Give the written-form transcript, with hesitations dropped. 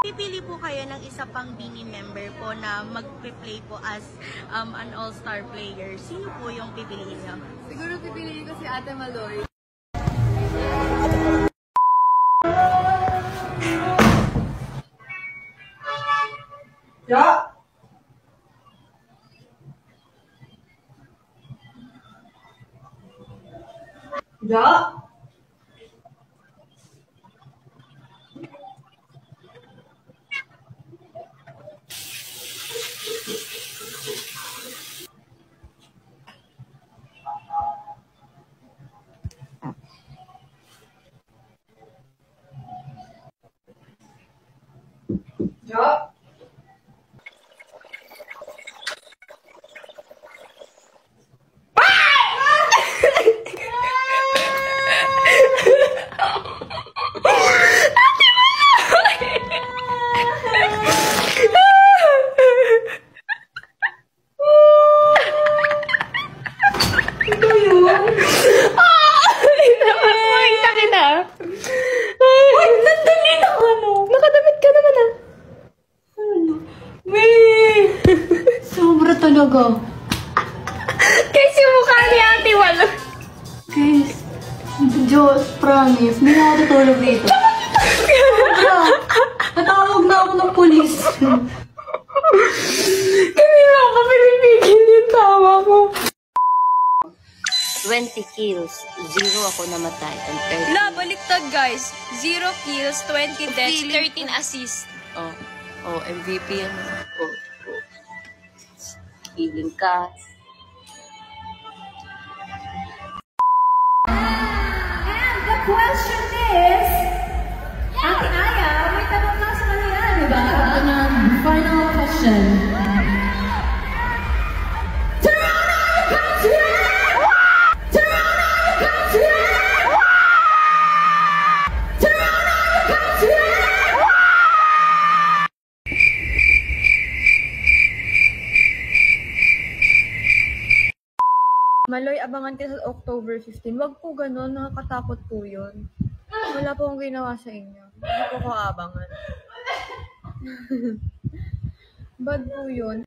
Pipili po kayo ng isa pang Bini member po na mag-play po as an all-star player. Sino po yung pipiliin niyo? Siguro pipiliin ko si Ate Maloy. Ja! Ja! Ja! Sobra talaga. Guys, yung mukha ni Ate Walo. Guys, Diyos, promise, hindi na ako tutulog dito. Sobra. Natawag na ako ng polis. Hindi na ako pinipigil yung tawa ko. 20 kills, 0 ako namatay. And 30. La, baliktad guys. 0 kills, 20 deaths, 13 assists. Oh, MVP yan. Oh. Feeling ka. And the question is, Ate Aya, may tanong ka sa kanila, di ba? Ito na, final question. Turn on your country! Turn on your country! Turn on your country! Maloy, abangan ka sa October 15. Wag po ganun, nakakatakot po yun. Wala po akong ginawa sa inyo. Hindi po ko abangan. Bad po yun.